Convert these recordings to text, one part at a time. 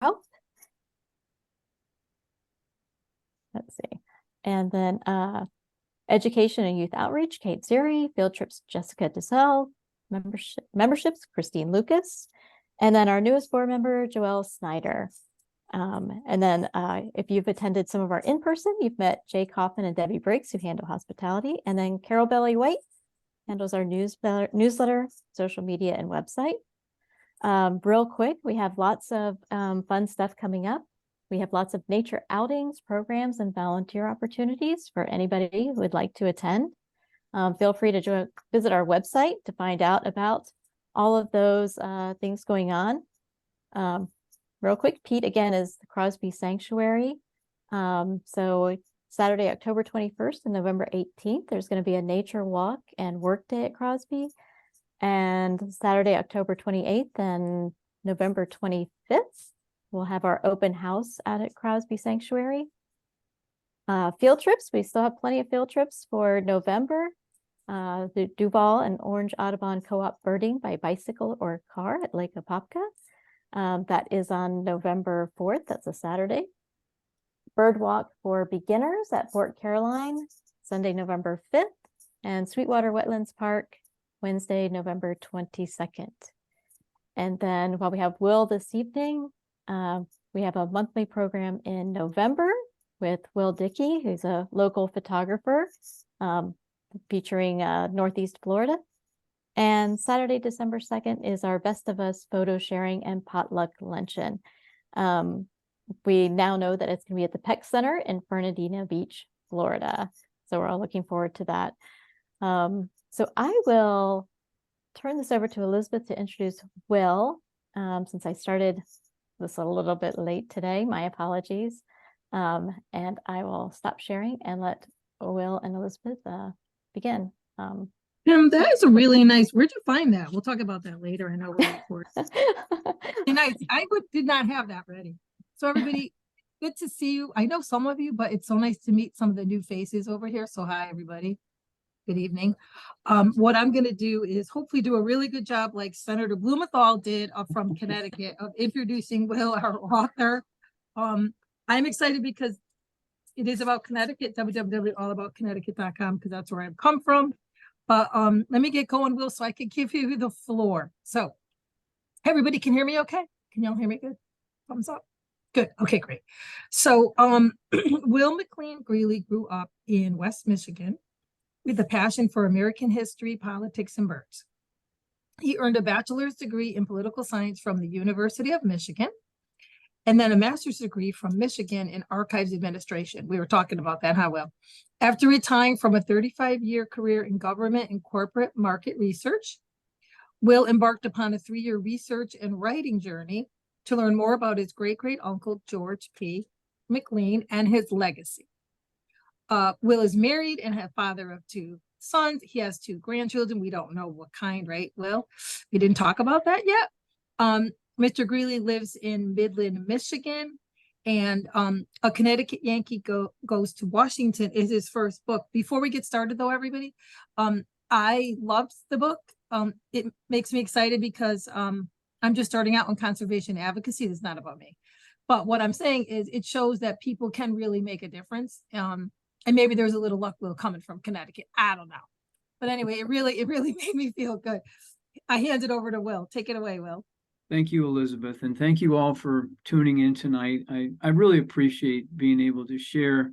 health. Let's see. And then education and youth outreach, Kate Zeri, field trips, Jessica DeSalle, memberships, Christine Lucas, and then our newest board member, Joelle Snyder. And then if you've attended some of our in-person, you've met Jay Kaufman and Debbie Briggs, who handle hospitality, and then Carol Belly White handles our newsletter, social media, and website. Real quick, we have lots of fun stuff coming up. We have lots of nature outings, programs, and volunteer opportunities for anybody who would like to attend. Feel free to visit our website to find out about all of those things going on. Real quick, Pete, again, is the Crosby Sanctuary. So Saturday, October 21st and November 18th, there's going to be a nature walk and work day at Crosby. And Saturday, October 28th and November 25th, we'll have our open house out at Crosby Sanctuary. Field trips, we still have plenty of field trips for November. The Duval and Orange Audubon Co-op birding by bicycle or car at Lake Apopka. That is on November 4th, that's a Saturday. Bird walk for beginners at Fort Caroline, Sunday, November 5th. And Sweetwater Wetlands Park, Wednesday, November 22nd. And then while we have Will this evening, we have a monthly program in November with Will Dickey, who's a local photographer, featuring Northeast Florida. And Saturday, December 2nd is our Best of Us photo sharing and potluck luncheon. We now know that it's going to be at the Peck Center in Fernandina Beach, Florida. So we're all looking forward to that. So I will turn this over to Elizabeth to introduce Will, since I started this a little bit late today. My apologies. And I will stop sharing and let Will and Elizabeth begin. That is a really nice, where'd you find that? We'll talk about that later. I know we're recording. Nice. Did not have that ready. So everybody, good to see you. I know some of you, but it's so nice to meet some of the new faces over here. So hi, everybody. Good evening. What I'm going to do is hopefully do a really good job like Senator Blumenthal did from Connecticut of introducing Will, our author. I'm excited because it is about Connecticut, www.allaboutconnecticut.com, because that's where I've come from. But let me get going, Will, so I can give you the floor. So everybody can hear me okay? Can y'all hear me good? Thumbs up. Good. Okay, great. So Will McLean Greeley grew up in West Michigan with a passion for American history, politics, and birds. He earned a bachelor's degree in political science from the University of Michigan, and then a master's degree from Michigan in archives administration. We were talking about that, huh, Will? After retiring from a 35-year career in government and corporate market research, Will embarked upon a 3-year research and writing journey to learn more about his great-great-uncle, George P. McLean, and his legacy. Will is married and a father of 2 sons. He has 2 grandchildren. We don't know what kind, right, Will? We didn't talk about that yet. Mr. Greeley lives in Midland, Michigan, and A Connecticut Yankee Goes to Washington is his first book. Before we get started, though, everybody, I loved the book. It makes me excited because I'm just starting out in conservation advocacy. It's not about me. But what I'm saying is it shows that people can really make a difference. And maybe there's a little luck, Will, coming from Connecticut. I don't know. But anyway, it really made me feel good. I hand it over to Will. Take it away, Will. Thank you, Elizabeth, and thank you all for tuning in tonight. I really appreciate being able to share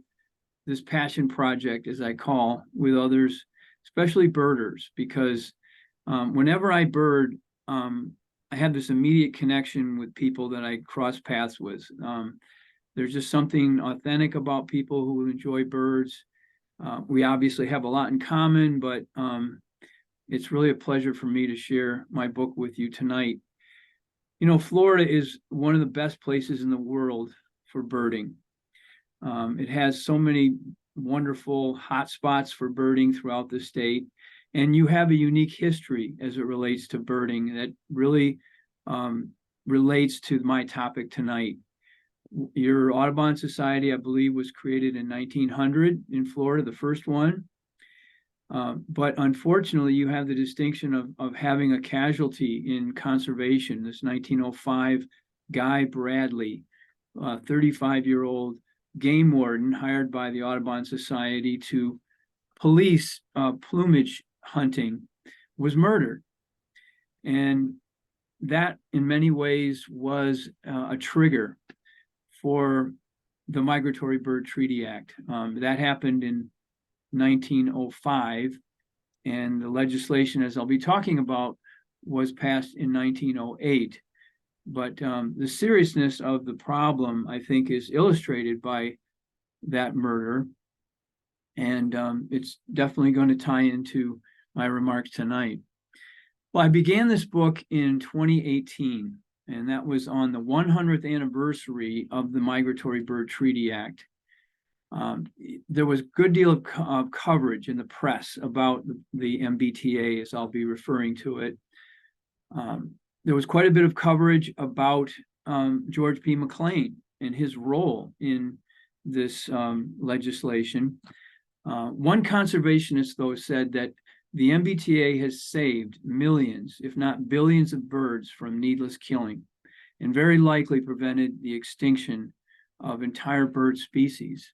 this passion project, as I call, with others, especially birders, because whenever I bird, I have this immediate connection with people that I cross paths with. There's just something authentic about people who enjoy birds. We obviously have a lot in common, but it's really a pleasure for me to share my book with you tonight. You know, Florida is one of the best places in the world for birding. It has so many wonderful hot spots for birding throughout the state. And you have a unique history as it relates to birding that really relates to my topic tonight. Your Audubon Society, I believe, was created in 1900 in Florida, the first one. But unfortunately, you have the distinction of having a casualty in conservation, this 1905 Guy Bradley, a 35-year-old game warden hired by the Audubon Society to police plumage hunting, was murdered. And that, in many ways, was a trigger for the Migratory Bird Treaty Act. That happened in 1905, and the legislation, as I'll be talking about, was passed in 1908. But the seriousness of the problem, I think, is illustrated by that murder. And it's definitely going to tie into my remarks tonight. Well, I began this book in 2018, and that was on the 100th anniversary of the Migratory Bird Treaty Act. There was a good deal of coverage in the press about the MBTA, as I'll be referring to it. There was quite a bit of coverage about George P. McLean and his role in this legislation. One conservationist, though, said that the MBTA has saved millions, if not billions, of birds from needless killing, and very likely prevented the extinction of entire bird species.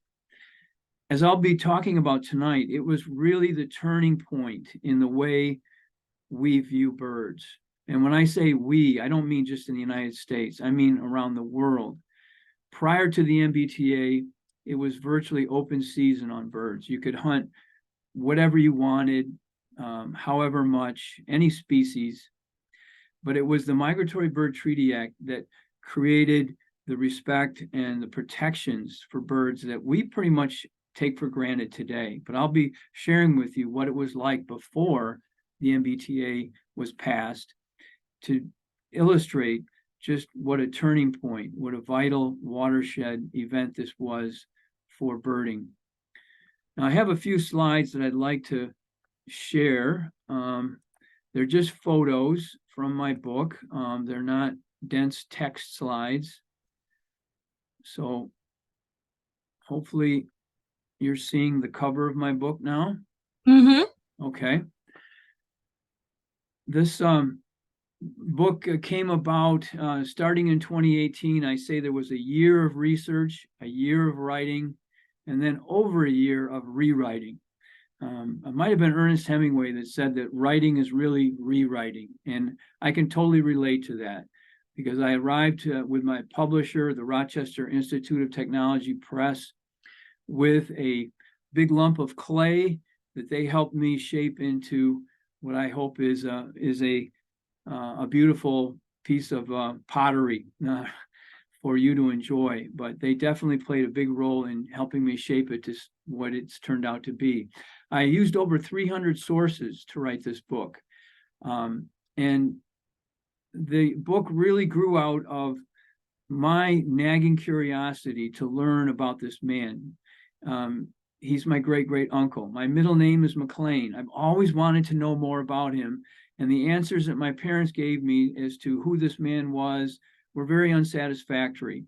As I'll be talking about tonight, it was really the turning point in the way we view birds. And when I say we, I don't mean just in the United States, I mean around the world. Prior to the MBTA, it was virtually open season on birds. You could hunt whatever you wanted, however much, any species. But it was the Migratory Bird Treaty Act that created the respect and the protections for birds that we pretty much take for granted today. But I'll be sharing with you what it was like before the MBTA was passed to illustrate just what a turning point, what a vital watershed event this was for birding. Now, I have a few slides that I'd like to share. They're just photos from my book. They're not dense text slides. So hopefully you're seeing the cover of my book now. Mm-hmm. Okay. This book came about starting in 2018. I say there was a year of research, a year of writing, and then over a year of rewriting. It might have been Ernest Hemingway that said that writing is really rewriting, and I can totally relate to that, because I arrived with my publisher, the Rochester Institute of Technology Press, with a big lump of clay that they helped me shape into what I hope is a beautiful piece of pottery for you to enjoy. But they definitely played a big role in helping me shape it to what it's turned out to be. I used over 300 sources to write this book. And the book really grew out of my nagging curiosity to learn about this man. He's my great uncle. My middle name is McLean. I've always wanted to know more about him. And the answers that my parents gave me as to who this man was were very unsatisfactory.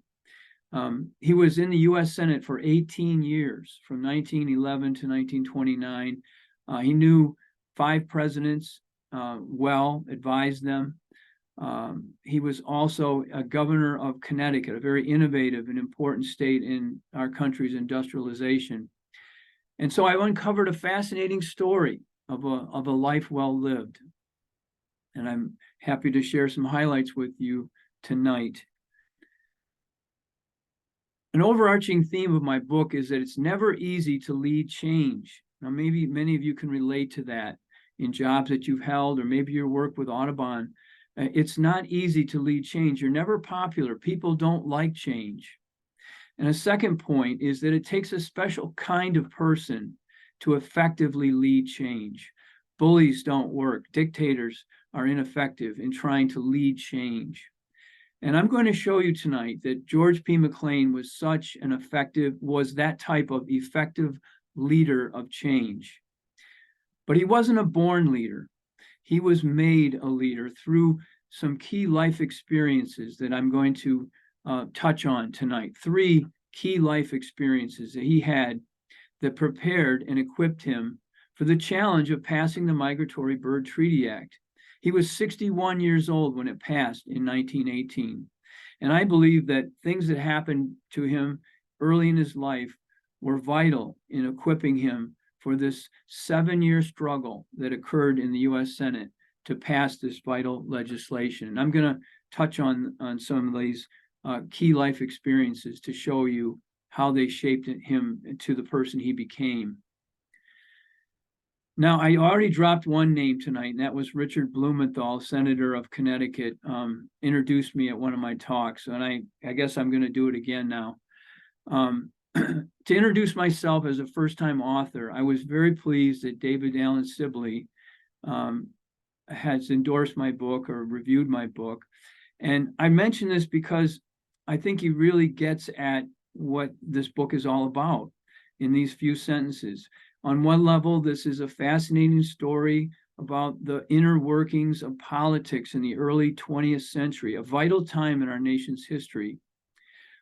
He was in the U.S. Senate for 18 years, from 1911 to 1929. He knew 5 presidents well, advised them. He was also a governor of Connecticut, a very innovative and important state in our country's industrialization. And so I uncovered a fascinating story of a life well lived. And I'm happy to share some highlights with you tonight. An overarching theme of my book is that it's never easy to lead change. Now, maybe many of you can relate to that in jobs that you've held, or maybe your work with Audubon. It's not easy to lead change. You're never popular. People don't like change. And a second point is that it takes a special kind of person to effectively lead change. Bullies don't work. Dictators are ineffective in trying to lead change. And I'm going to show you tonight that George P. McLean was was that type of effective leader of change. But he wasn't a born leader. He was made a leader through some key life experiences that I'm going to touch on tonight. 3 key life experiences that he had that prepared and equipped him for the challenge of passing the Migratory Bird Treaty Act. He was 61 years old when it passed in 1918. And I believe that things that happened to him early in his life were vital in equipping him for this 7-year struggle that occurred in the U.S. Senate to pass this vital legislation. And I'm going to touch on some of these key life experiences to show you how they shaped him to the person he became. Now, I already dropped one name tonight, and that was Richard Blumenthal, Senator of Connecticut, introduced me at one of my talks, and I guess I'm going to do it again now. To introduce myself as a first-time author, I was very pleased that David Allen Sibley has endorsed my book or reviewed my book. And I mention this because I think he really gets at what this book is all about in these few sentences. On one level, this is a fascinating story about the inner workings of politics in the early 20th century, a vital time in our nation's history.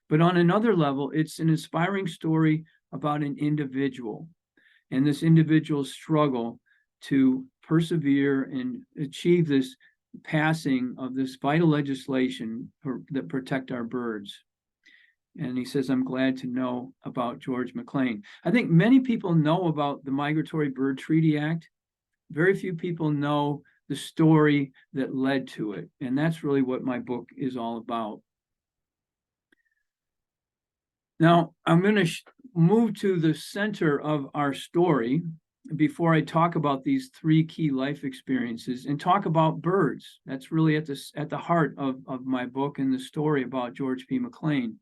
But on another level, it's an inspiring story about an individual and this individual's struggle to persevere and achieve this passing of this vital legislation that protect our birds. And he says, I'm glad to know about George McLean. I think many people know about the Migratory Bird Treaty Act. Very few people know the story that led to it. And that's really what my book is all about. Now, I'm going to move to the center of our story before I talk about these 3 key life experiences and talk about birds. That's really at the heart of my book and the story about George P. McLean.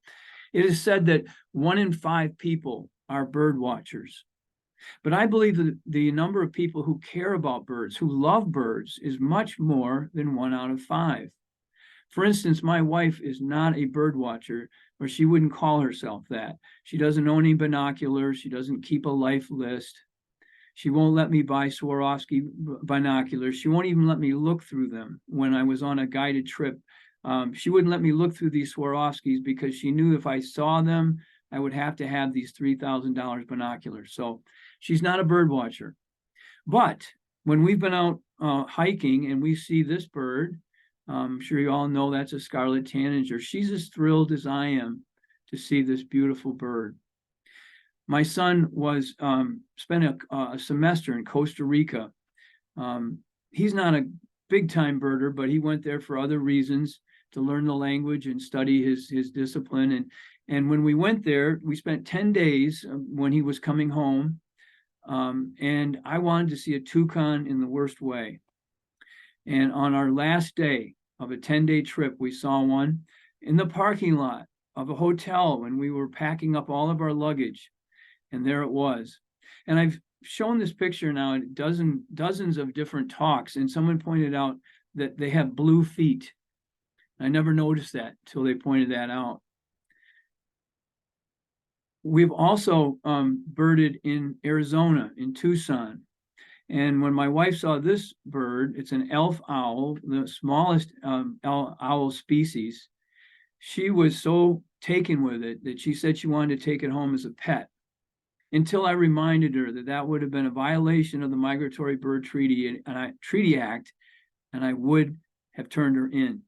It is said that 1 in 5 people are bird watchers. But I believe that the number of people who care about birds, who love birds, is much more than 1 out of 5. For instance, my wife is not a bird watcher, or she wouldn't call herself that. She doesn't own any binoculars. She doesn't keep a life list. She won't let me buy Swarovski binoculars. She won't even let me look through them. When I was on a guided trip, she wouldn't let me look through these Swarovskis because she knew if I saw them, I would have to have these $3,000 binoculars. So she's not a bird watcher. But when we've been out hiking and we see this bird, I'm sure you all know that's a scarlet tanager. She's as thrilled as I am to see this beautiful bird. My son was spent a semester in Costa Rica. He's not a big-time birder, but he went there for other reasons, to learn the language and study his discipline. And when we went there, we spent 10 days when he was coming home. And I wanted to see a toucan in the worst way. And on our last day of a 10-day trip, we saw one in the parking lot of a hotel when we were packing up all of our luggage. And there it was. And I've shown this picture now in dozens of different talks. And someone pointed out that they have blue feet. I never noticed that until they pointed that out. We've also birded in Arizona, in Tucson. And when my wife saw this bird, it's an elf owl, the smallest owl species. She was so taken with it that she said she wanted to take it home as a pet, until I reminded her that that would have been a violation of the Migratory Bird Treaty Act, and I would have turned her in.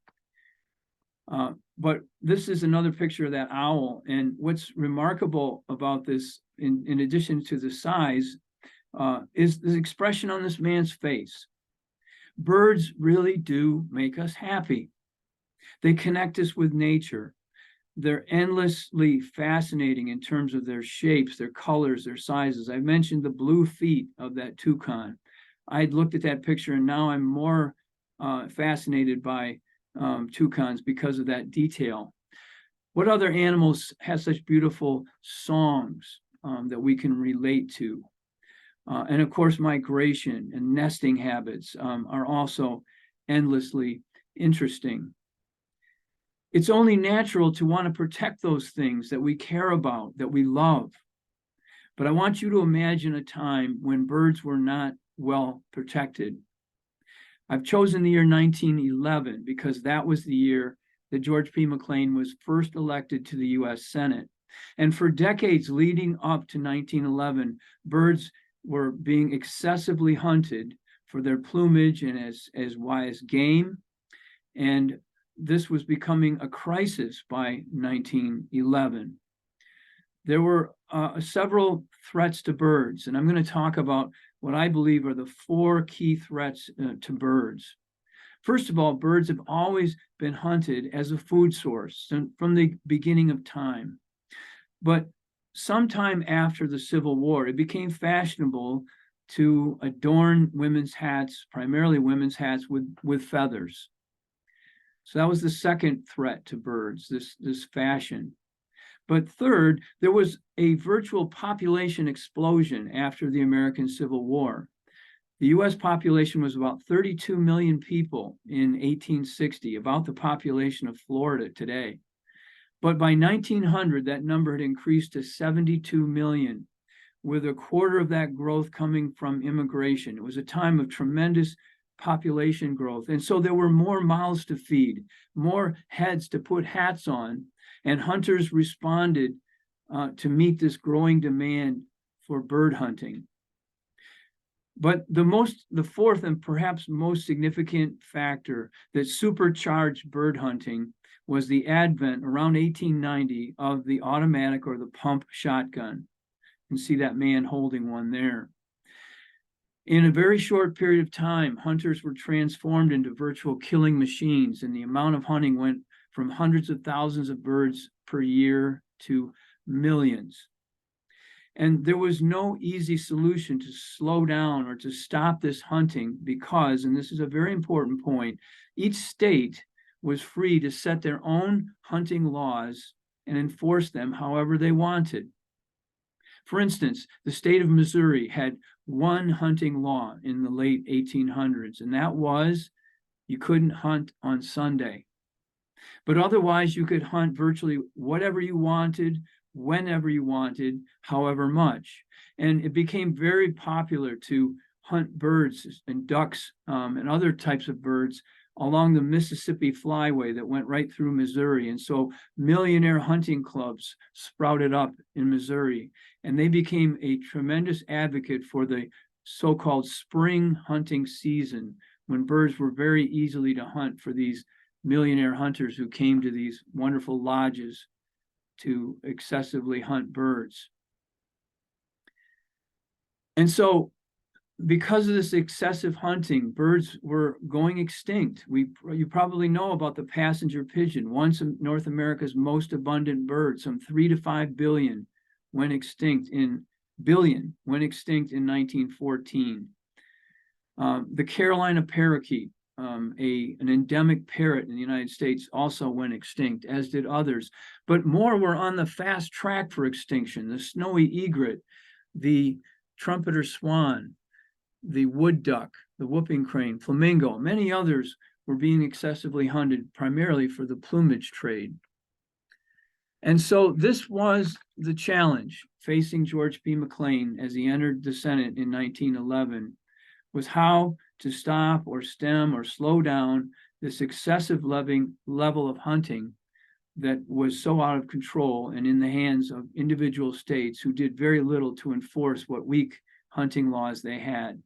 But this is another picture of that owl. And what's remarkable about this, in addition to the size, is the expression on this man's face. Birds really do make us happy. They connect us with nature. They're endlessly fascinating in terms of their shapes, their colors, their sizes. I mentioned the blue feet of that toucan. I'd looked at that picture, and now I'm more fascinated by toucans because of that detail. What other animals have such beautiful songs that we can relate to? And of course, migration and nesting habits are also endlessly interesting. It's only natural to want to protect those things that we care about, that we love. But I want you to imagine a time when birds were not well protected. I've chosen the year 1911 because that was the year that George P. McLean was first elected to the U.S. Senate. And for decades leading up to 1911, birds were being excessively hunted for their plumage and as game. And this was becoming a crisis by 1911. There were several threats to birds, and I'm going to talk about what I believe are the 4 key threats to birds. First of all, birds have always been hunted as a food source from the beginning of time. But sometime after the Civil War, it became fashionable to adorn women's hats, primarily women's hats, with feathers. So that was the second threat to birds, this fashion. But third, there was a virtual population explosion after the American Civil War. The US population was about 32 million people in 1860, about the population of Florida today. But by 1900, that number had increased to 72 million, with a quarter of that growth coming from immigration. It was a time of tremendous population growth. And so there were more mouths to feed, more heads to put hats on, and hunters responded to meet this growing demand for bird hunting. But the fourth and perhaps most significant factor that supercharged bird hunting was the advent around 1890 of the automatic or the pump shotgun. You can see that man holding one there. In a very short period of time, hunters were transformed into virtual killing machines, and the amount of hunting went from hundreds of thousands of birds per year to millions. And there was no easy solution to slow down or to stop this hunting because, and this is a very important point, each state was free to set their own hunting laws and enforce them however they wanted. For instance, the state of Missouri had one hunting law in the late 1800s, and that was you couldn't hunt on Sunday. But otherwise, you could hunt virtually whatever you wanted, whenever you wanted, however much. And it became very popular to hunt birds and ducks and other types of birds along the Mississippi Flyway that went right through Missouri. And so millionaire hunting clubs sprouted up in Missouri, and they became a tremendous advocate for the so-called spring hunting season, when birds were very easily to hunt for these millionaire hunters who came to these wonderful lodges to excessively hunt birds. And so because of this excessive hunting, birds were going extinct. You probably know about the passenger pigeon, once North America's most abundant bird. Some 3 to 5 billion went extinct in 1914. The Carolina parakeet, an endemic parrot in the United States, also went extinct, as did others. But more were on the fast track for extinction. The snowy egret, the trumpeter swan, the wood duck, the whooping crane, flamingo, many others were being excessively hunted primarily for the plumage trade. And so this was the challenge facing George P. McLean as he entered the Senate in 1911, was how to stop or stem or slow down this excessive level of hunting that was so out of control and in the hands of individual states who did very little to enforce what weak hunting laws they had.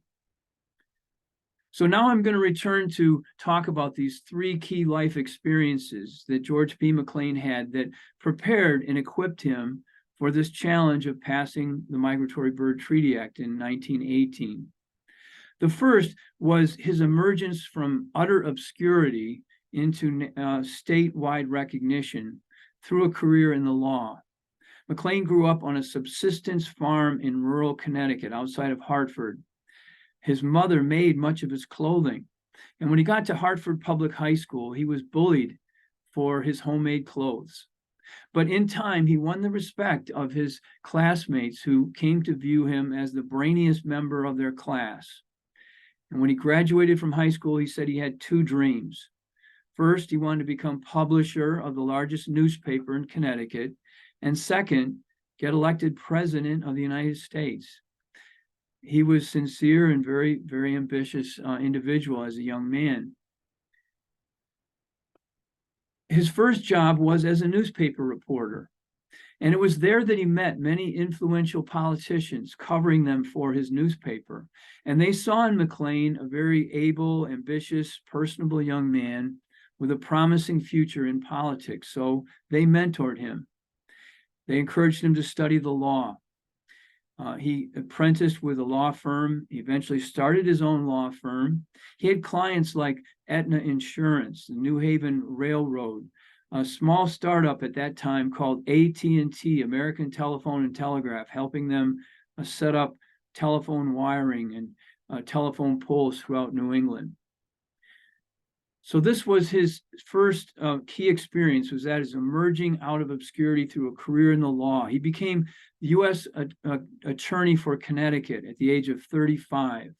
So now I'm going to return to talk about these 3 key life experiences that George P. McLean had that prepared and equipped him for this challenge of passing the Migratory Bird Treaty Act in 1918. The first was his emergence from utter obscurity into statewide recognition through a career in the law. McLean grew up on a subsistence farm in rural Connecticut outside of Hartford. His mother made much of his clothing. And when he got to Hartford Public High School, he was bullied for his homemade clothes. But in time, he won the respect of his classmates who came to view him as the brainiest member of their class. And when he graduated from high school, he said he had 2 dreams. First, he wanted to become publisher of the largest newspaper in Connecticut. And second, get elected president of the United States. He was sincere and very, very ambitious individual as a young man. His first job was as a newspaper reporter. And it was there that he met many influential politicians, covering them for his newspaper. And they saw in McLean a very able, ambitious, personable young man with a promising future in politics, so they mentored him. They encouraged him to study the law. He apprenticed with a law firm. He eventually started his own law firm. He had clients like Aetna Insurance, the New Haven Railroad, a small startup at that time called AT&T, American Telephone and Telegraph, helping them set up telephone wiring and telephone poles throughout New England. So this was his first key experience, was that is emerging out of obscurity through a career in the law. He became the U.S. attorney for Connecticut at the age of 35,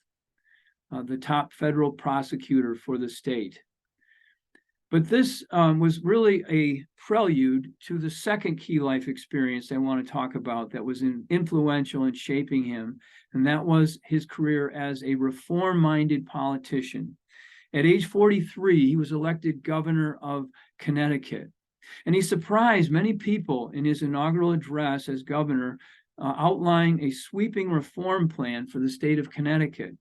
the top federal prosecutor for the state. But this was really a prelude to the second key life experience I want to talk about that was influential in shaping him, and that was his career as a reform-minded politician. At age 43, he was elected governor of Connecticut, and he surprised many people in his inaugural address as governor, outlining a sweeping reform plan for the state of Connecticut.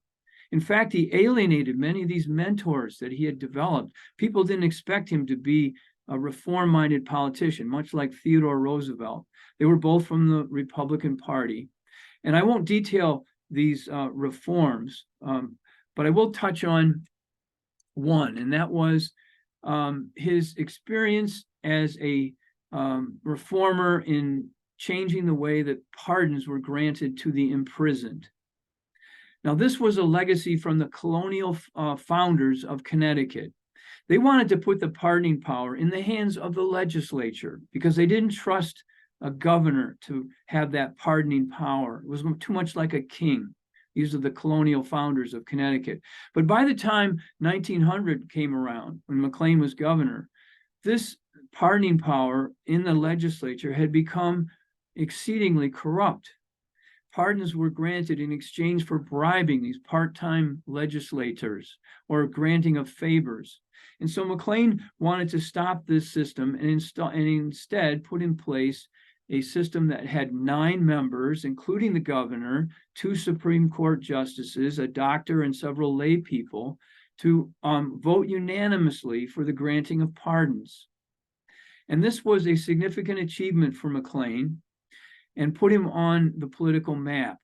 In fact, he alienated many of these mentors that he had developed. People didn't expect him to be a reform-minded politician, much like Theodore Roosevelt. They were both from the Republican Party. And I won't detail these reforms, but I will touch on one, and that was his experience as a reformer in changing the way that pardons were granted to the imprisoned. Now, this was a legacy from the colonial founders of Connecticut. They wanted to put the pardoning power in the hands of the legislature because they didn't trust a governor to have that pardoning power. It was too much like a king. These are the colonial founders of Connecticut. But by the time 1900 came around, when McLean was governor, this pardoning power in the legislature had become exceedingly corrupt. Pardons were granted in exchange for bribing these part-time legislators or granting of favors. And so McLean wanted to stop this system and instead put in place a system that had 9 members, including the governor, 2 Supreme Court justices, a doctor, and several lay people, to vote unanimously for the granting of pardons. And this was a significant achievement for McLean and put him on the political map.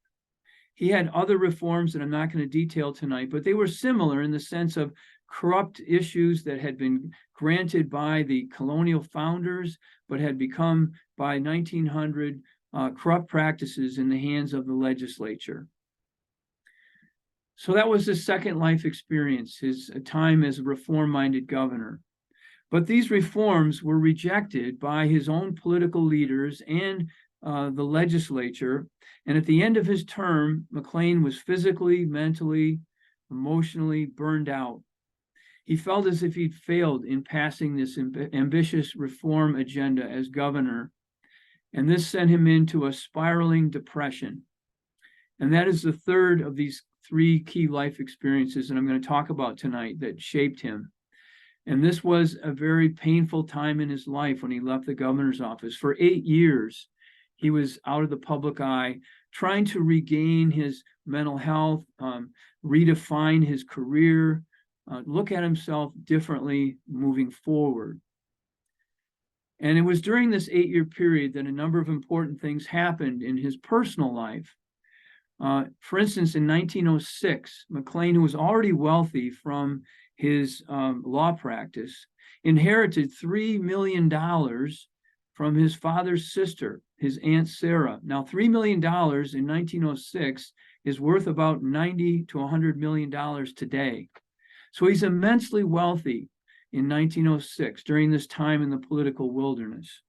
He had other reforms that I'm not going to detail tonight, but they were similar in the sense of corrupt issues that had been granted by the colonial founders, but had become by 1900 corrupt practices in the hands of the legislature. So that was his second life experience, his time as a reform-minded governor. But these reforms were rejected by his own political leaders and the legislature. And at the end of his term, McLean was physically, mentally, emotionally burned out. He felt as if he'd failed in passing this ambitious reform agenda as governor. And this sent him into a spiraling depression. And that is the third of these 3 key life experiences that I'm going to talk about tonight that shaped him. And this was a very painful time in his life when he left the governor's office. For 8 years, he was out of the public eye, trying to regain his mental health, redefine his career, look at himself differently moving forward. And it was during this 8-year period that a number of important things happened in his personal life. For instance, in 1906, McLean, who was already wealthy from his law practice, inherited $3 million from his father's sister, his Aunt Sarah. Now, $3 million in 1906 is worth about $90 to $100 million today. So he's immensely wealthy in 1906 during this time in the political wilderness.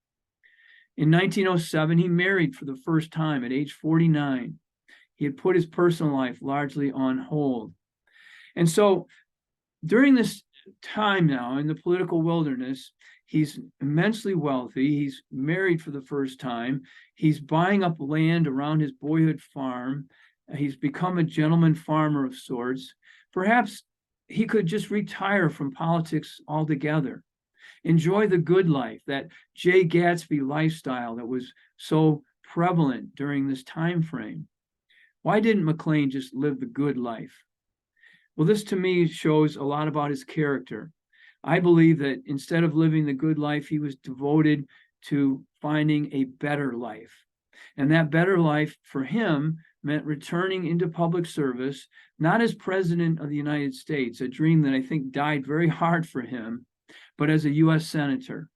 In 1907, he married for the first time at age 49. He had put his personal life largely on hold. And so during this time now in the political wilderness, he's immensely wealthy. He's married for the first time. He's buying up land around his boyhood farm. He's become a gentleman farmer of sorts. Perhaps he could just retire from politics altogether. Enjoy the good life, that Jay Gatsby lifestyle that was so prevalent during this time frame. Why didn't McLean just live the good life? Well, this to me shows a lot about his character. I believe that instead of living the good life, he was devoted to finding a better life. And that better life for him meant returning into public service, not as president of the United States, a dream that I think died very hard for him, but as a U.S. senator.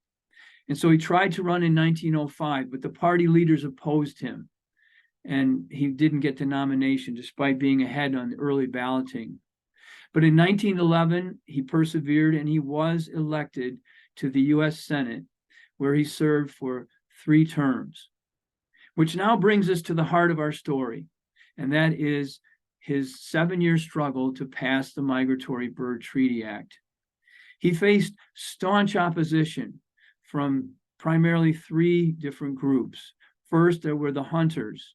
And so he tried to run in 1905, but the party leaders opposed him. And he didn't get the nomination despite being ahead on the early balloting. But in 1911, he persevered and he was elected to the U.S. Senate, where he served for 3 terms, which now brings us to the heart of our story, and that is his 7-year struggle to pass the Migratory Bird Treaty Act. He faced staunch opposition from primarily 3 different groups. First, there were the hunters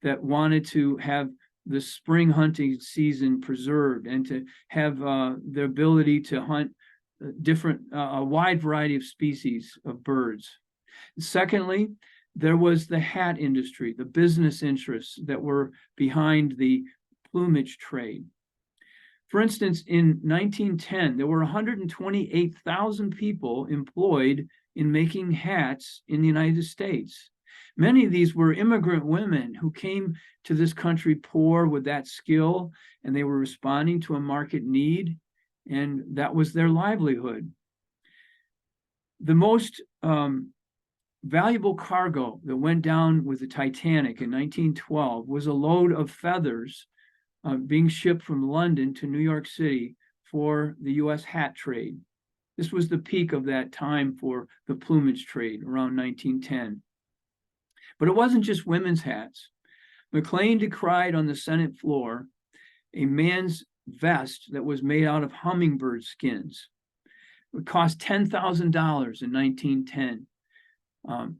that wanted to have the spring hunting season preserved and to have the ability to hunt a wide variety of species of birds. Secondly, there was the hat industry, the business interests that were behind the plumage trade. For instance, in 1910, there were 128,000 people employed in making hats in the United States. Many of these were immigrant women who came to this country poor with that skill, and they were responding to a market need, and that was their livelihood. The most valuable cargo that went down with the Titanic in 1912 was a load of feathers being shipped from London to New York City for the U.S. hat trade. This was the peak of that time for the plumage trade around 1910. But it wasn't just women's hats. McLean decried on the Senate floor a man's vest that was made out of hummingbird skins. It would cost $10,000 in 1910.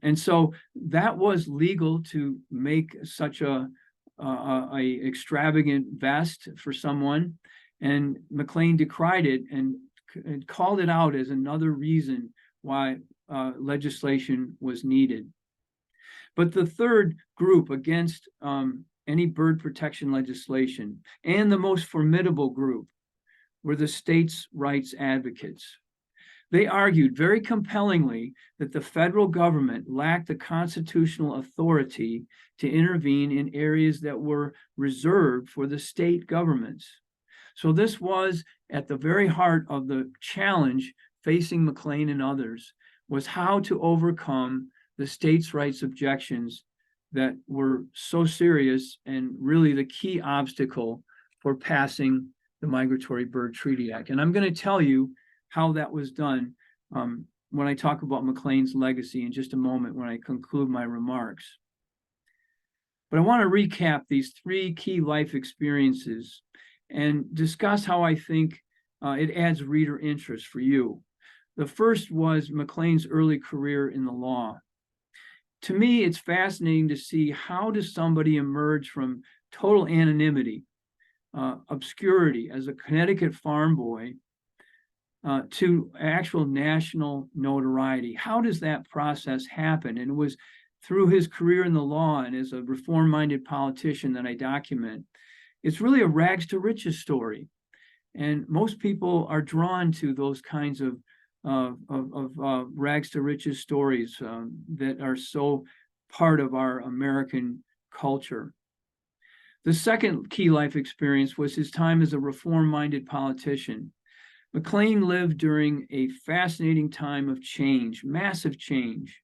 And so that was legal to make such a extravagant vest for someone. And McLean decried it and called it out as another reason why legislation was needed. But the third group against any bird protection legislation, and the most formidable group, were the states' rights advocates. They argued very compellingly that the federal government lacked the constitutional authority to intervene in areas that were reserved for the state governments. So this was at the very heart of the challenge facing McLean and others, was how to overcome the states' rights objections that were so serious and really the key obstacle for passing the Migratory Bird Treaty Act. And I'm going to tell you how that was done when I talk about McLean's legacy in just a moment when I conclude my remarks. But I want to recap these 3 key life experiences and discuss how I think it adds reader interest for you. The first was McLean's early career in the law. To me, it's fascinating to see how does somebody emerge from total anonymity, obscurity as a Connecticut farm boy to actual national notoriety. How does that process happen? And it was through his career in the law and as a reform-minded politician that I document. It's really a rags to riches story. And most people are drawn to those kinds of rags to riches stories that are so part of our American culture. The second key life experience was his time as a reform-minded politician. McLean lived during a fascinating time of change, massive change.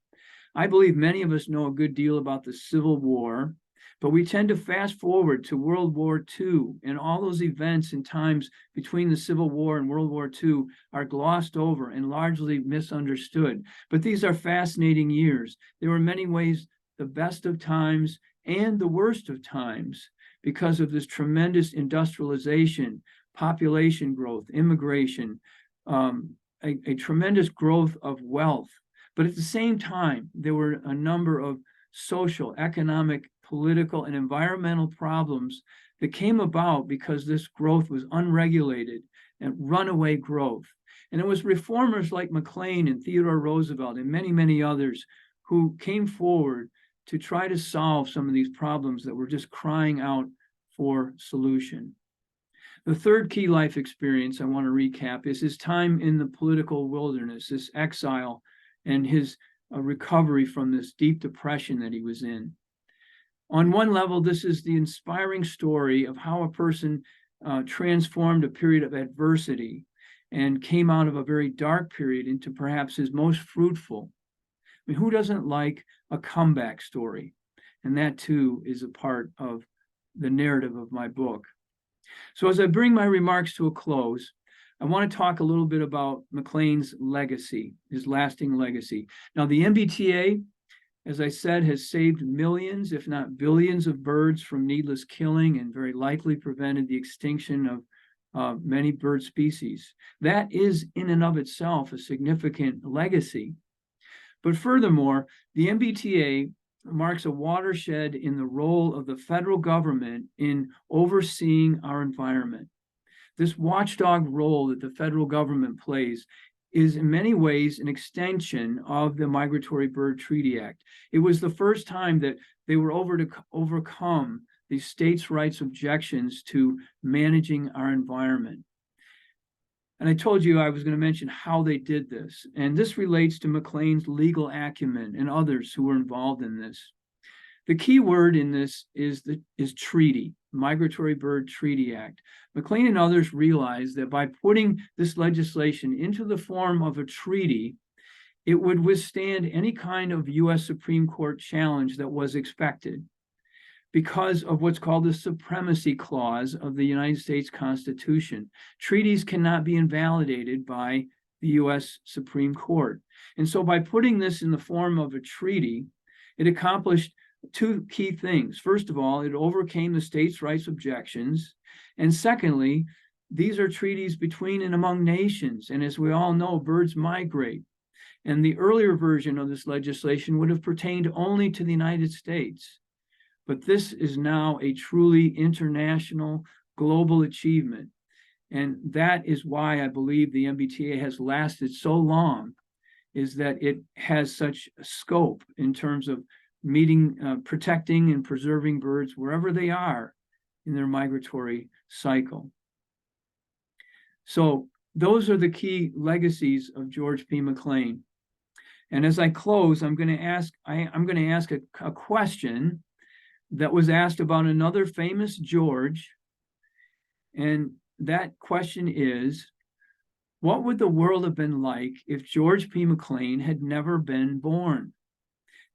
I believe many of us know a good deal about the Civil War, but we tend to fast forward to World War II, and all those events and times between the Civil War and World War II are glossed over and largely misunderstood. But these are fascinating years. They were in many ways the best of times and the worst of times because of this tremendous industrialization, population growth, immigration, a tremendous growth of wealth. But at the same time, there were a number of social, economic, political, and environmental problems that came about because this growth was unregulated and runaway growth. And it was reformers like McLean and Theodore Roosevelt and many, many others who came forward to try to solve some of these problems that were just crying out for solution. The third key life experience I want to recap is his time in the political wilderness, this exile, and his recovery from this deep depression that he was in. On one level, this is the inspiring story of how a person transformed a period of adversity and came out of a very dark period into perhaps his most fruitful. I mean, who doesn't like a comeback story? And that too is a part of the narrative of my book. So as I bring my remarks to a close, I want to talk a little bit about McLean's legacy, his lasting legacy. Now, the MBTA, as I said, has saved millions, if not billions, of birds from needless killing and very likely prevented the extinction of many bird species. That is in and of itself a significant legacy. But furthermore, the MBTA marks a watershed in the role of the federal government in overseeing our environment. This watchdog role that the federal government plays is in many ways an extension of the Migratory Bird Treaty Act. It was the first time that they were overcome the states' rights objections to managing our environment. And I told you I was going to mention how they did this. And this relates to McLean's legal acumen and others who were involved in this. The key word in this is treaty, Migratory Bird Treaty Act. McLean and others realized that by putting this legislation into the form of a treaty, it would withstand any kind of U.S. Supreme Court challenge that was expected because of what's called the Supremacy Clause of the United States Constitution. Treaties cannot be invalidated by the U.S. Supreme Court. And so by putting this in the form of a treaty, it accomplished two key things. First of all, it overcame the states' rights objections. And secondly, these are treaties between and among nations. And as we all know, birds migrate. And the earlier version of this legislation would have pertained only to the United States. But this is now a truly international, global achievement. And that is why I believe the MBTA has lasted so long, is that it has such scope in terms of protecting and preserving birds wherever they are in their migratory cycle. So those are the key legacies of George P. McLean. And as I close, I'm going to ask a question that was asked about another famous George. And that question is, what would the world have been like if George P. McLean had never been born?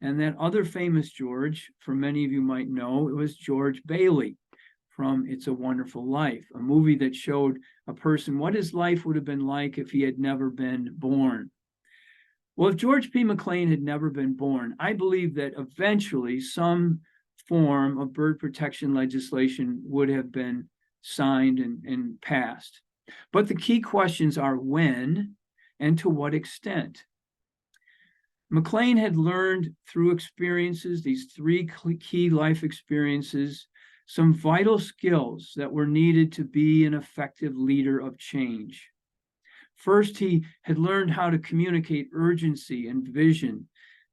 And that other famous George, for many of you might know, it was George Bailey from It's a Wonderful Life, a movie that showed a person what his life would have been like if he had never been born. Well, if George P. McLean had never been born, I believe that eventually some form of bird protection legislation would have been signed and passed. But the key questions are when and to what extent. McLean had learned through experiences, these three key life experiences, some vital skills that were needed to be an effective leader of change. First, he had learned how to communicate urgency and vision,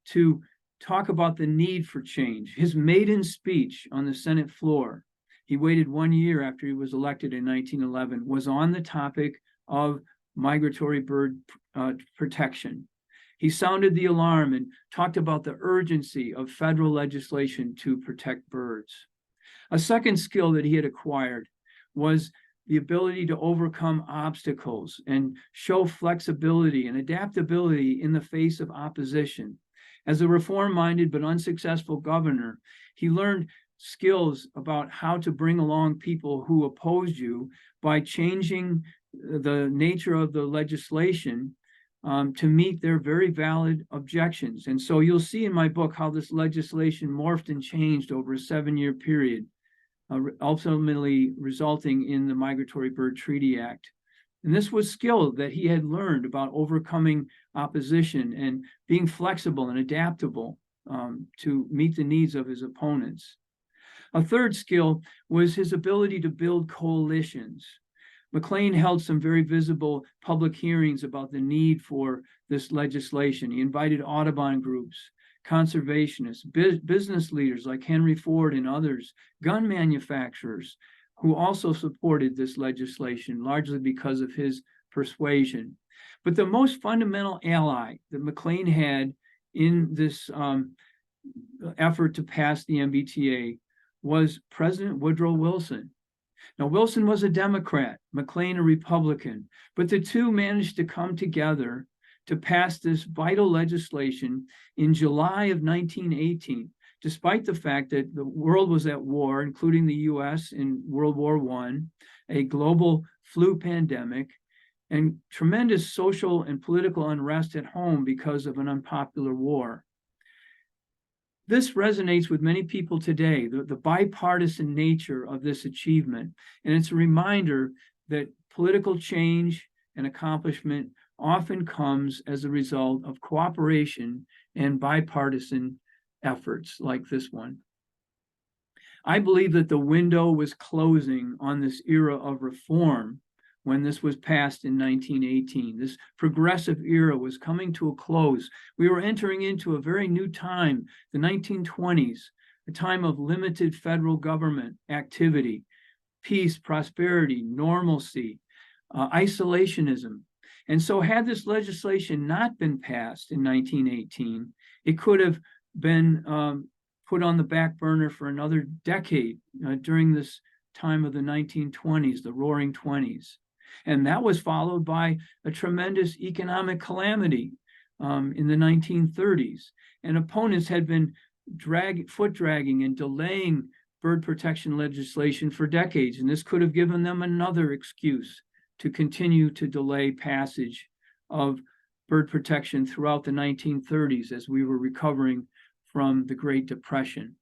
to talk about the need for change. His maiden speech on the Senate floor, he waited 1 year after he was elected in 1911, was on the topic of migratory bird protection. He sounded the alarm and talked about the urgency of federal legislation to protect birds. A second skill that he had acquired was the ability to overcome obstacles and show flexibility and adaptability in the face of opposition. As a reform-minded but unsuccessful governor, he learned skills about how to bring along people who opposed you by changing the nature of the legislation to meet their very valid objections. And so you'll see in my book how this legislation morphed and changed over a 7-year period, ultimately resulting in the Migratory Bird Treaty Act. And this was skill that he had learned about overcoming opposition and being flexible and adaptable to meet the needs of his opponents. A third skill was his ability to build coalitions. McLean held some very visible public hearings about the need for this legislation. He invited Audubon groups, conservationists, business leaders like Henry Ford and others, gun manufacturers, who also supported this legislation, largely because of his persuasion. But the most fundamental ally that McLean had in this effort to pass the MBTA was President Woodrow Wilson. Now, Wilson was a Democrat, McLean a Republican, but the two managed to come together to pass this vital legislation in July of 1918, despite the fact that the world was at war, including the US in World War I, a global flu pandemic, and tremendous social and political unrest at home because of an unpopular war. This resonates with many people today, the bipartisan nature of this achievement. And it's a reminder that political change and accomplishment often comes as a result of cooperation and bipartisan efforts like this one. I believe that the window was closing on this era of reform when this was passed in 1918. This progressive era was coming to a close. We were entering into a very new time, the 1920s, a time of limited federal government activity, peace, prosperity, normalcy, isolationism. And so had this legislation not been passed in 1918, it could have been put on the back burner for another decade during this time of the 1920s, the Roaring Twenties. And that was followed by a tremendous economic calamity in the 1930s. And opponents had been foot dragging and delaying bird protection legislation for decades. And this could have given them another excuse to continue to delay passage of bird protection throughout the 1930s as we were recovering from the Great Depression.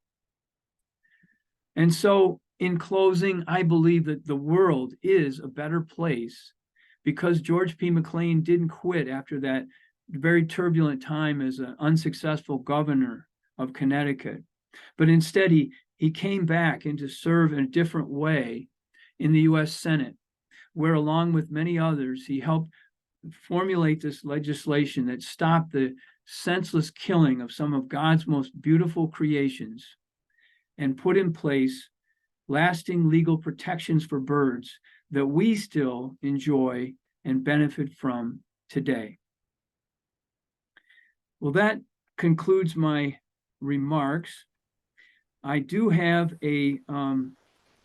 And so, in closing, I believe that the world is a better place because George P. McLean didn't quit after that very turbulent time as an unsuccessful governor of Connecticut. But instead, he came back and to serve in a different way in the US Senate, where along with many others, he helped formulate this legislation that stopped the senseless killing of some of God's most beautiful creations and put in place lasting legal protections for birds that we still enjoy and benefit from today. Well, that concludes my remarks. I do have a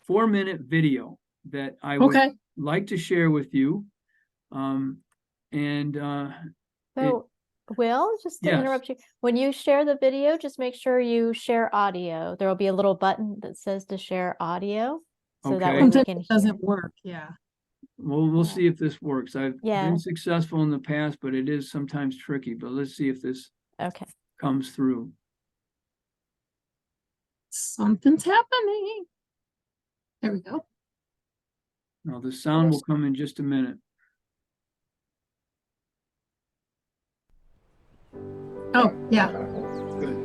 4-minute video that I would like to share with you. So, Will, just to interrupt you, when you share the video, just make sure you share audio. There will be a little button that says to share audio, so that way we can hear. It doesn't work, yeah. Well, we'll see if this works. I've been successful in the past, but it is sometimes tricky. But let's see if this comes through. Something's happening. There we go. Now the sound will come in just a minute. Oh, yeah. Good.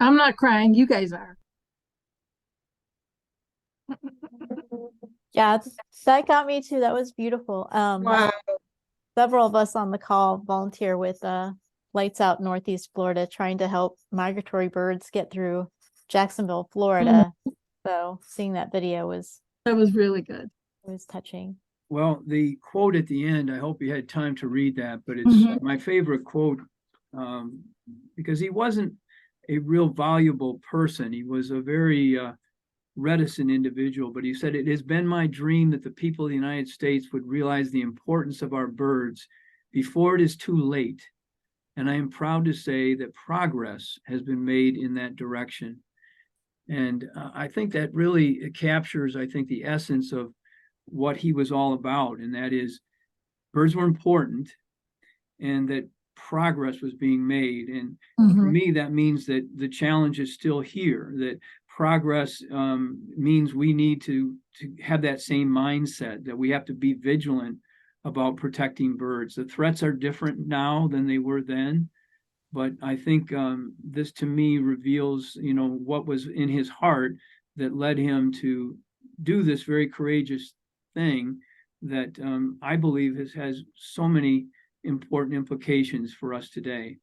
I'm not crying. You guys are. Yeah, that got me too. That was beautiful. Wow. Several of us on the call volunteer with Lights Out Northeast Florida, trying to help migratory birds get through Jacksonville, Florida. So seeing that video was really good. touching. Well, the quote at the end, I hope you had time to read that, but it's my favorite quote, because he wasn't a real valuable person. He was a very reticent individual, but he said, "It has been my dream that the people of the United States would realize the importance of our birds before it is too late. And I am proud to say that progress has been made in that direction." And I think that really captures, I think, the essence of what he was all about. And that is, birds were important and that progress was being made. And for me, that means that the challenge is still here, that progress means we need to have that same mindset, that we have to be vigilant about protecting birds. The threats are different now than they were then, but I think this to me reveals, what was in his heart that led him to do this very courageous thing that I believe has so many important implications for us today.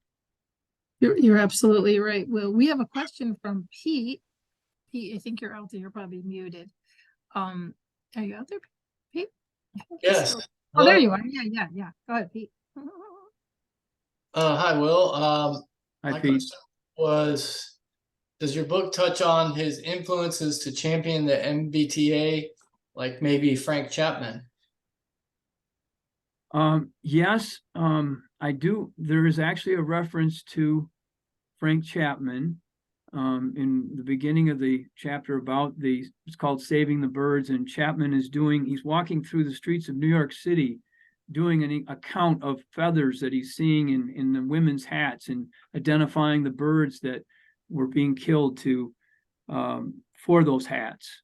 You're absolutely right. Well, we have a question from Pete. Pete, I think you're out there. You're probably muted. Are you out there, Pete? Yes. Oh, there you are. Yeah. Go ahead, Pete. Hi, Will. Hi, My Pete. question was, does your book touch on his influences to champion the MBTA, like maybe Frank Chapman? Yes, I do. There is actually a reference to Frank Chapman in the beginning of the chapter about it's called Saving the Birds, and Chapman he's walking through the streets of New York City doing an account of feathers that he's seeing in the women's hats and identifying the birds that were being killed for those hats.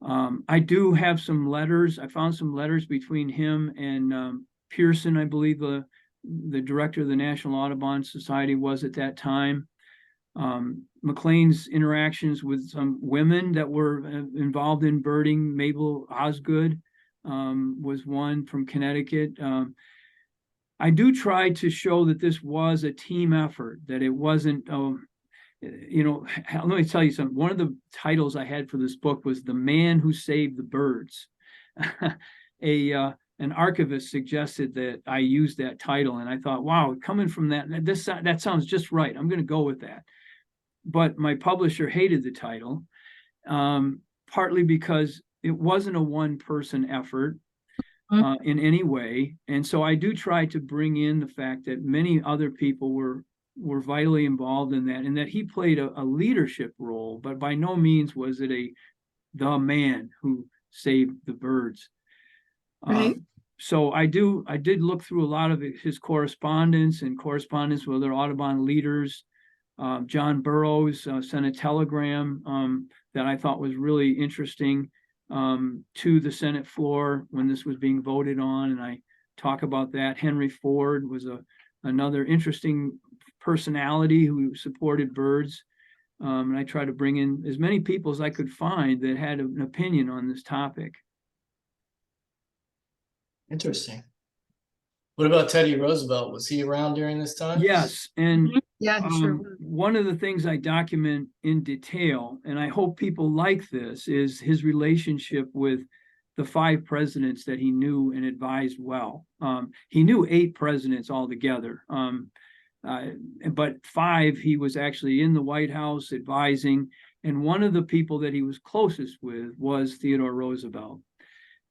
I do have some letters. I found some letters between him and Pearson, I believe the director of the National Audubon Society was at that time. McLean's interactions with some women that were involved in birding. Mabel Osgood was one from Connecticut. I do try to show that this was a team effort, that it wasn't, let me tell you something. One of the titles I had for this book was The Man Who Saved the Birds. An archivist suggested that I use that title, and I thought, wow, coming from that sounds just right. I'm going to go with that. But my publisher hated the title, partly because it wasn't a one-person effort in any way. And so I do try to bring in the fact that many other people were vitally involved in that, and that he played a leadership role, but by no means was it the man who saved the birds. Right. So I did look through a lot of his correspondence with other Audubon leaders. John Burroughs sent a telegram that I thought was really interesting to the Senate floor when this was being voted on, and I talk about that. Henry Ford was another interesting personality who supported birds, and I try to bring in as many people as I could find that had an opinion on this topic. Interesting. What about Teddy Roosevelt? Was he around during this time? Yes, and Yeah, sure. one of the things I document in detail, and I hope people like this, is his relationship with the 5 presidents that he knew and advised well. He knew 8 presidents altogether, but 5 he was actually in the White House advising, and one of the people that he was closest with was Theodore Roosevelt.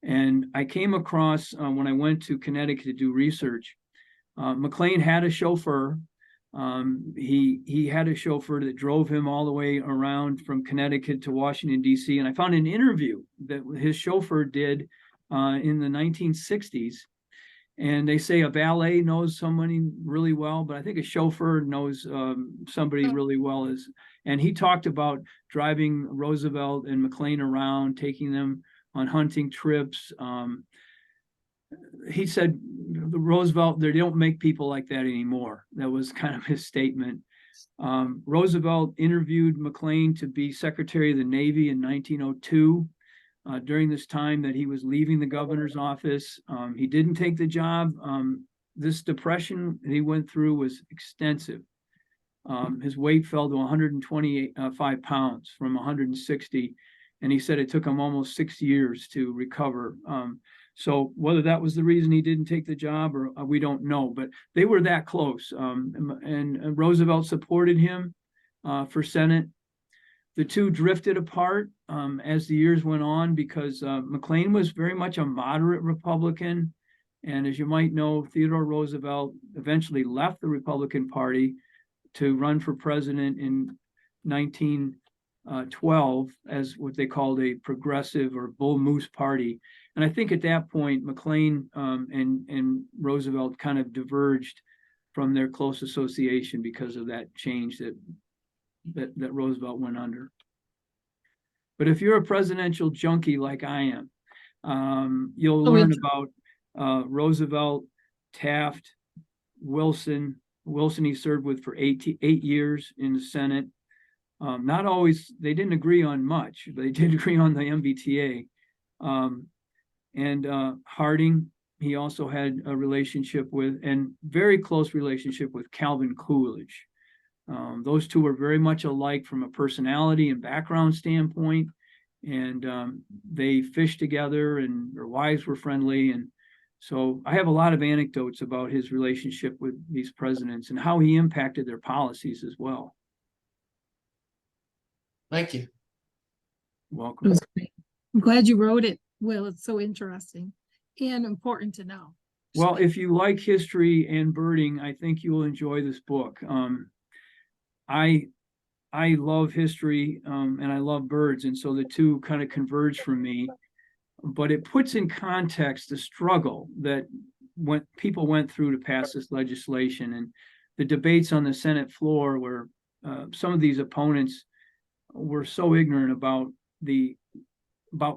And I came across, when I went to Connecticut to do research, McLean had a chauffeur. He had a chauffeur that drove him all the way around from Connecticut to Washington, D.C. And I found an interview that his chauffeur did in the 1960s. And they say a valet knows somebody really well, but I think a chauffeur knows somebody really well. And he talked about driving Roosevelt and McLean around, taking them on hunting trips. He said, Roosevelt, they don't make people like that anymore. That was kind of his statement. Roosevelt interviewed McLean to be Secretary of the Navy in 1902. During this time that he was leaving the governor's office, he didn't take the job. This depression that he went through was extensive. His weight fell to 125 pounds from 160, and he said it took him almost 6 years to recover. So whether that was the reason he didn't take the job or we don't know, but they were that close. And Roosevelt supported him for Senate. The two drifted apart as the years went on because McLean was very much a moderate Republican. And as you might know, Theodore Roosevelt eventually left the Republican Party to run for president in 1912 as what they called a progressive or bull moose party. And I think at that point, McLean and Roosevelt kind of diverged from their close association because of that change that Roosevelt went under. But if you're a presidential junkie like I am, you'll learn about Roosevelt, Taft, Wilson. Wilson he served with for 8 years in the Senate. Not always, they didn't agree on much, but they did agree on the MBTA. And Harding, he also had a relationship with, and very close relationship with Calvin Coolidge. Those two were very much alike from a personality and background standpoint, and they fished together, and their wives were friendly. And so I have a lot of anecdotes about his relationship with these presidents and how he impacted their policies as well. Thank you. Welcome. It was great. I'm glad you wrote it, Will. It's so interesting and important to know. Well, if you like history and birding, I think you will enjoy this book. I love history and I love birds, and so the two kind of converge for me. But it puts in context the struggle that when people went through to pass this legislation, and the debates on the Senate floor where some of these opponents were so ignorant about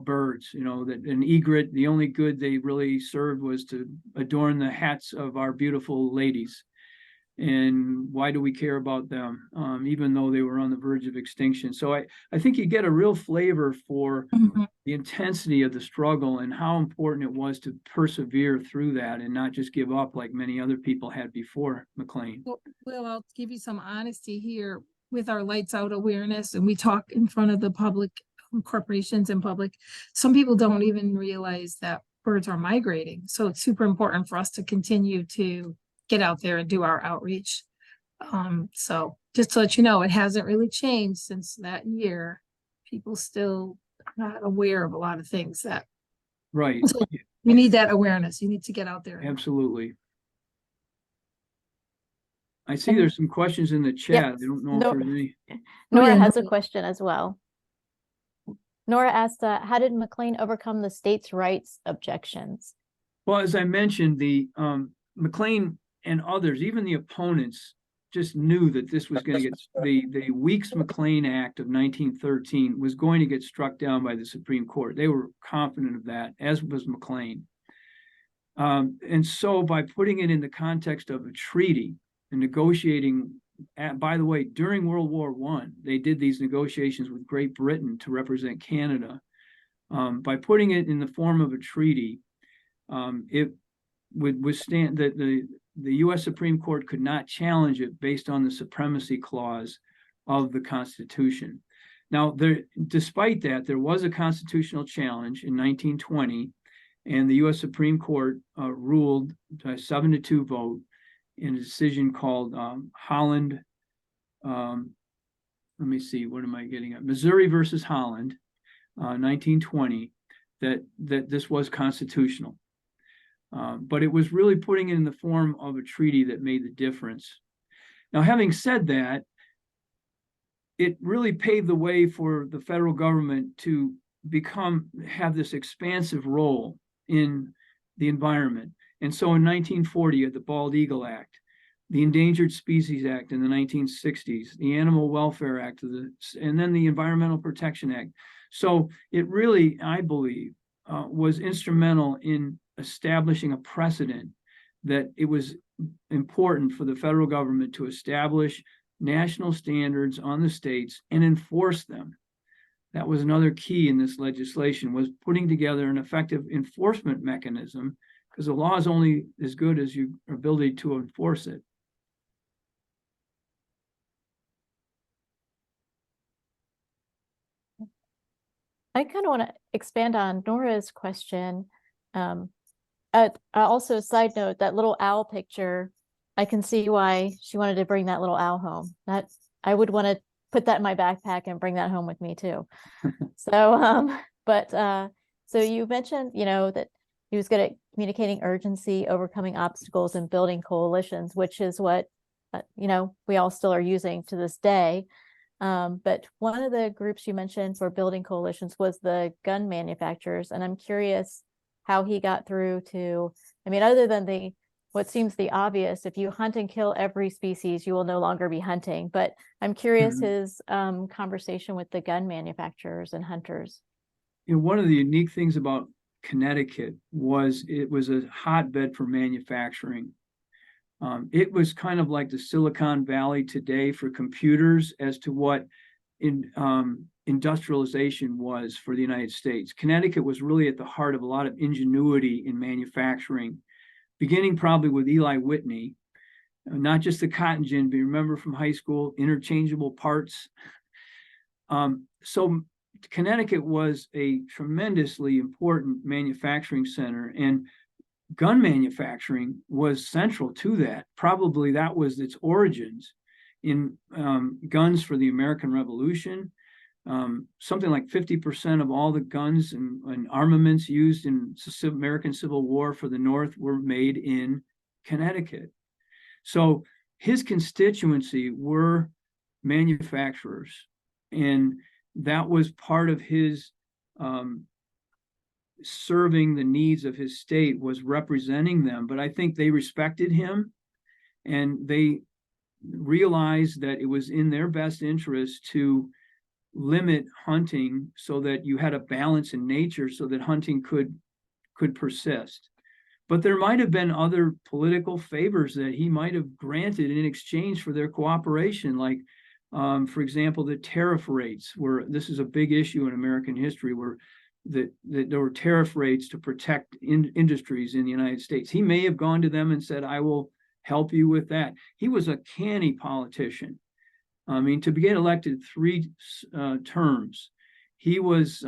birds, you know, that an egret, the only good they really served was to adorn the hats of our beautiful ladies. And why do we care about them, even though they were on the verge of extinction? So I think you get a real flavor for the intensity of the struggle and how important it was to persevere through that and not just give up like many other people had before McLean. Well, I'll give you some honesty here with our lights out awareness, and we talk in front of the public, corporations and public. Some people don't even realize that birds are migrating. So it's super important for us to continue to get out there and do our outreach. So just to let you know, it hasn't really changed since that year. People still are not aware of a lot of things that. Right. So you need that awareness. You need to get out there. Absolutely. I see there's some questions in the chat. I don't know if there's any. Nora has a question as well. Nora asked, how did McLean overcome the states' rights objections? Well, as I mentioned, the McLean and others, even the opponents, just knew that this was going to get the Weeks-McLean Act of 1913 was going to get struck down by the Supreme Court. They were confident of that, as was McLean. And so by putting it in the context of a treaty and negotiating, by the way, during World War I, they did these negotiations with Great Britain to represent Canada. By putting it in the form of a treaty, it would withstand that the U.S. Supreme Court could not challenge it based on the supremacy clause of the Constitution. Now, despite that, there was a constitutional challenge in 1920, and the U.S. Supreme Court ruled by a 7-2 vote in a decision called Holland. Let me see, what am I getting at? Missouri versus Holland, 1920, that this was constitutional. But it was really putting it in the form of a treaty that made the difference. Now, having said that, it really paved the way for the federal government to have this expansive role in the environment. And so in 1940, the Bald Eagle Act, the Endangered Species Act in the 1960s, the Animal Welfare Act, and then the Environmental Protection Act. So it really, I believe, was instrumental in establishing a precedent that it was important for the federal government to establish national standards on the states and enforce them. That was another key in this legislation, was putting together an effective enforcement mechanism, because the law is only as good as your ability to enforce it. I kind of want to expand on Nora's question. Also, a side note, that little owl picture, I can see why she wanted to bring that little owl home. That I would want to put that in my backpack and bring that home with me too. So, so you mentioned, that he was good at communicating urgency, overcoming obstacles, and building coalitions, which is what, we all still are using to this day. But one of the groups you mentioned for building coalitions was the gun manufacturers. And I'm curious how he got through to, other than what seems the obvious, if you hunt and kill every species, you will no longer be hunting. But I'm curious his conversation with the gun manufacturers and hunters. One of the unique things about Connecticut was it was a hotbed for manufacturing. It was kind of like the Silicon Valley today for computers as to what industrialization was for the United States. Connecticut was really at the heart of a lot of ingenuity in manufacturing, beginning probably with Eli Whitney, not just the cotton gin, but remember from high school, interchangeable parts. So Connecticut was a tremendously important manufacturing center, and gun manufacturing was central to that. Probably that was its origins in guns for the American Revolution. Something like 50% of all the guns and armaments used in American Civil War for the North were made in Connecticut. So his constituency were manufacturers, and that was part of his serving the needs of his state, was representing them. But I think they respected him, and they realized that it was in their best interest to limit hunting so that you had a balance in nature, so that hunting could persist. But there might have been other political favors that he might have granted in exchange for their cooperation, like for example, the tariff rates, where this is a big issue in American history, where that there were tariff rates to protect industries in the United States. He may have gone to them and said, I will help you with that. He was a canny politician. To get elected 3 terms, he was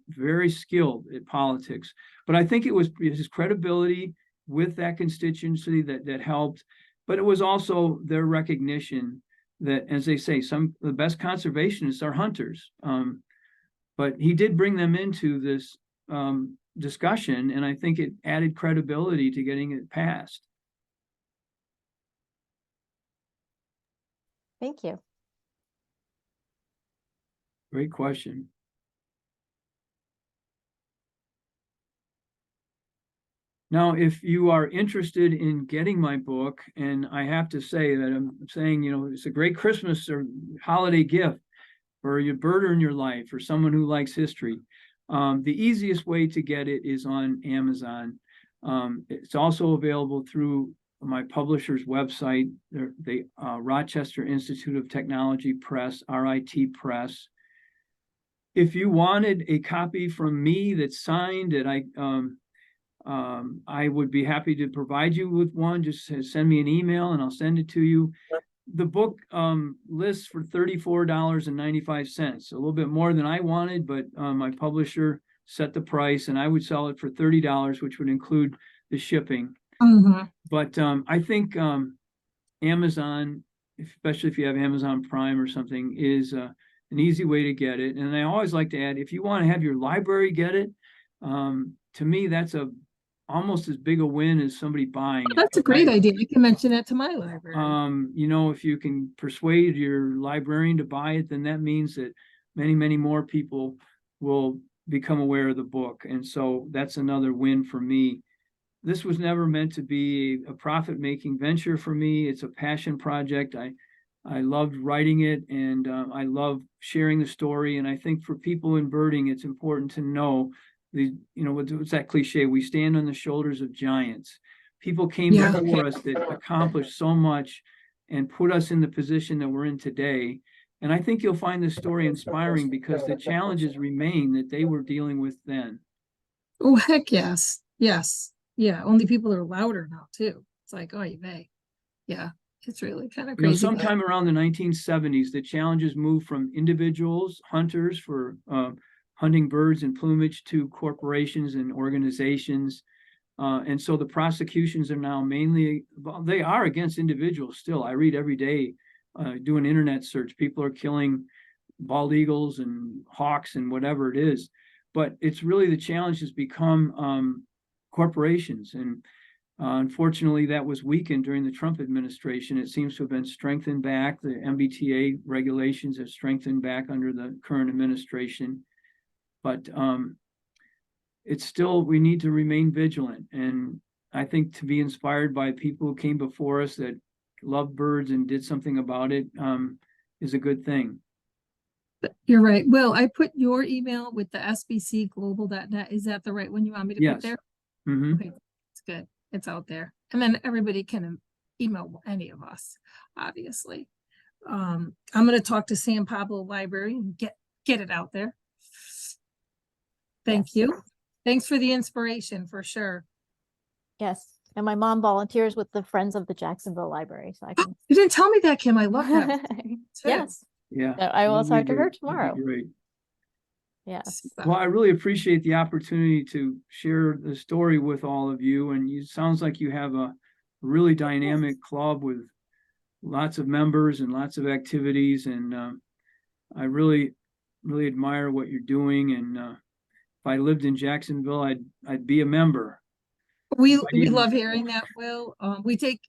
very skilled at politics. But I think it was his credibility with that constituency that helped. But it was also their recognition that, as they say, some of the best conservationists are hunters. But he did bring them into this discussion, and I think it added credibility to getting it passed. Thank you. Great question. Now, if you are interested in getting my book, and I have to say that I'm saying, it's a great Christmas or holiday gift for your birder in your life, or someone who likes history. The easiest way to get it is on Amazon. It's also available through my publisher's website, the Rochester Institute of Technology Press, RIT Press. If you wanted a copy from me that's signed, that I would be happy to provide you with one. Just send me an email and I'll send it to you. The book lists for $34.95, a little bit more than I wanted, but my publisher set the price, and I would sell it for $30, which would include the shipping. But I think Amazon, especially if you have Amazon Prime or something, is an easy way to get it. And I always like to add, if you want to have your library get it, to me, that's almost as big a win as somebody buying it. That's a great idea. You can mention that to my library. If you can persuade your librarian to buy it, then that means that many, many more people will become aware of the book. And so that's another win for me. This was never meant to be a profit-making venture for me. It's a passion project. I loved writing it, and I love sharing the story. And I think for people in birding, it's important to know what's that cliche? We stand on the shoulders of giants. People came before us that accomplished so much, and put us in the position that we're in today. And I think you'll find this story inspiring because the challenges remain that they were dealing with then. Oh, heck yes. Yes. Yeah. Only people are louder now too. It's like, oh, you may. Yeah. It's really kind of You know, crazy. sometime around the 1970s, the challenges moved from individuals, hunters for hunting birds and plumage, to corporations and organizations. And so the prosecutions are now mainly, well, they are against individuals still. I read every day, do an internet search. People are killing bald eagles and hawks and whatever it is. But it's really the challenge has become corporations. And unfortunately, that was weakened during the Trump administration. It seems to have been strengthened back. The MBTA regulations have strengthened back under the current administration. But it's still, we need to remain vigilant. And I think to be inspired by people who came before us that loved birds and did something about it is a good thing. You're right. Will, I put your email with the sbcglobal.net. Is that the right one you want me to Yes. put there? Mhm. Okay, it's good. It's out there. And then everybody can email any of us, obviously. I'm going to talk to San Pablo Library and get it out there. Thank Yes. you. Thanks for the inspiration, for sure. Yes. And my mom volunteers with the Friends of the Jacksonville Library, so I can. You didn't tell me that, Kim. I love that. too. Yes. Yeah. So I will that'd be talk to her great. That'd be tomorrow. Great. Yes. Well, I really appreciate the opportunity to share the story with all of you. And it sounds like you have a really dynamic club with lots of members and lots of activities. And I really admire what you're doing. And if I lived in Jacksonville, I'd be a member. We even- love hearing that, Will. We take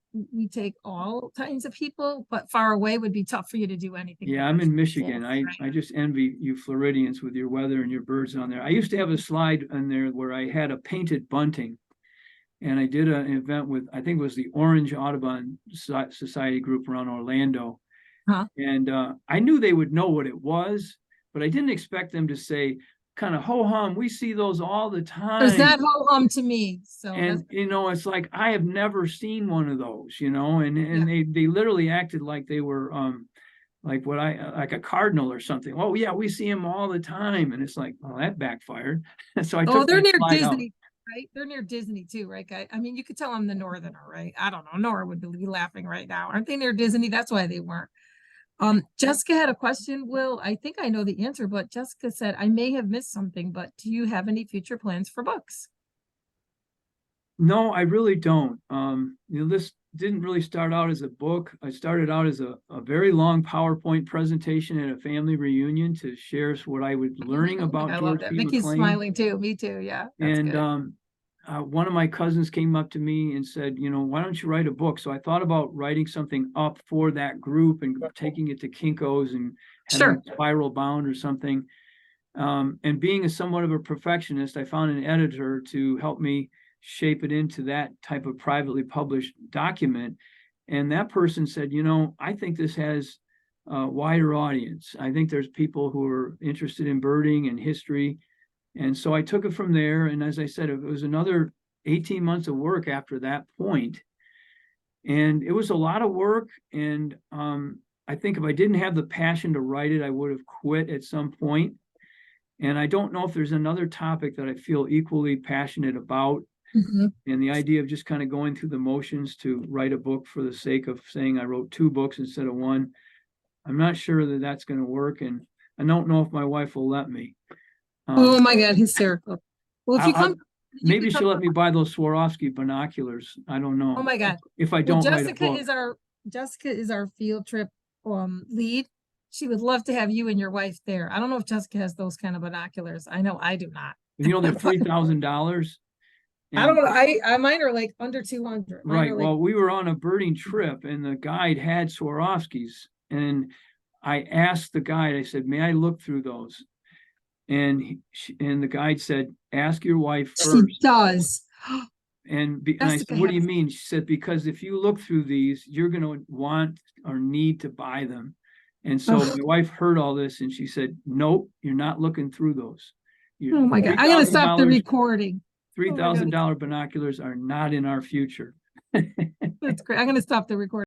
all kinds of people, but far away would be tough for you to do anything. Yeah, with I'm us. in Michigan. Yes. I just envy you Floridians with your weather and your birds on there. I used to have a slide on there where I had a painted bunting. And I did an event with, I think it was the Orange Audubon Society group around Orlando. Huh. And I knew they would know what it was, but I didn't expect them to say kind of ho-hum, we see those all the time. There's that ho-hum to me. So And you know, it's like I have never seen one of those, you know, and Yeah. they literally acted like they were like like a cardinal or something. Oh yeah, we see them all the time. And it's like, well, that backfired. So I took they're that near slide out. Disney, right? They're near Disney too, right, guy? I mean, you could tell I'm the northerner, right? I don't know. Nora would be laughing right now. Aren't they near Disney? That's why they weren't. Jessica had a question. Will, I think I know the answer, but Jessica said, I may have missed something, but do you have any future plans for books? No, I really don't. You know, this didn't really start out as a book. I started out as a very long PowerPoint presentation at a family reunion to share what I was learning about I love George that. P. Mickey's McLean. smiling too. Me too. Yeah. That's And good. one of my cousins came up to me and said, you know, why don't you write a book? So I thought about writing something up for that group and taking it to Kinko's and having Sure. it spiral bound or something. And being somewhat of a perfectionist, I found an editor to help me shape it into that type of privately published document. And that person said, you know, I think this has a wider audience. I think there's people who are interested in birding and history. And so I took it from there. And as I said, it was another 18 months of work after that point. And it was a lot of work. And I think if I didn't have the passion to write it, I would have quit at some point. And I don't know if there's another topic that I feel equally passionate about. Mhm. And the idea of just kind of going through the motions to write a book for the sake of saying I wrote 2 books instead of 1, I'm not sure that that's going to work. And I don't know if my wife will let me. Oh my God, hysterical. Well, if you come, you Maybe could she'll come- let me buy those Swarovski binoculars. I don't know. Oh my God. If I Well, don't write a book. Jessica is our field trip lead. She would love to have you and your wife there. I don't know if Jessica has those kind of binoculars. I know I do not. You know, they're $3,000. I don't know. I mine are like under 200. Mine Right. are like, Well, we were on a birding trip and the guide had Swarovskis. And I asked the guide, I said, may I look through those? And the guide said, ask your wife she first. does. And I Jessica said, what do you has- mean? She said, because if you look through these, you're going to want or need to buy them. And so Ugh. my wife heard all this and she said, nope, you're not looking through those. Oh my God. I'm going to stop the recording. $3,000 binoculars are not in our future. That's great. I'm going to stop the recording.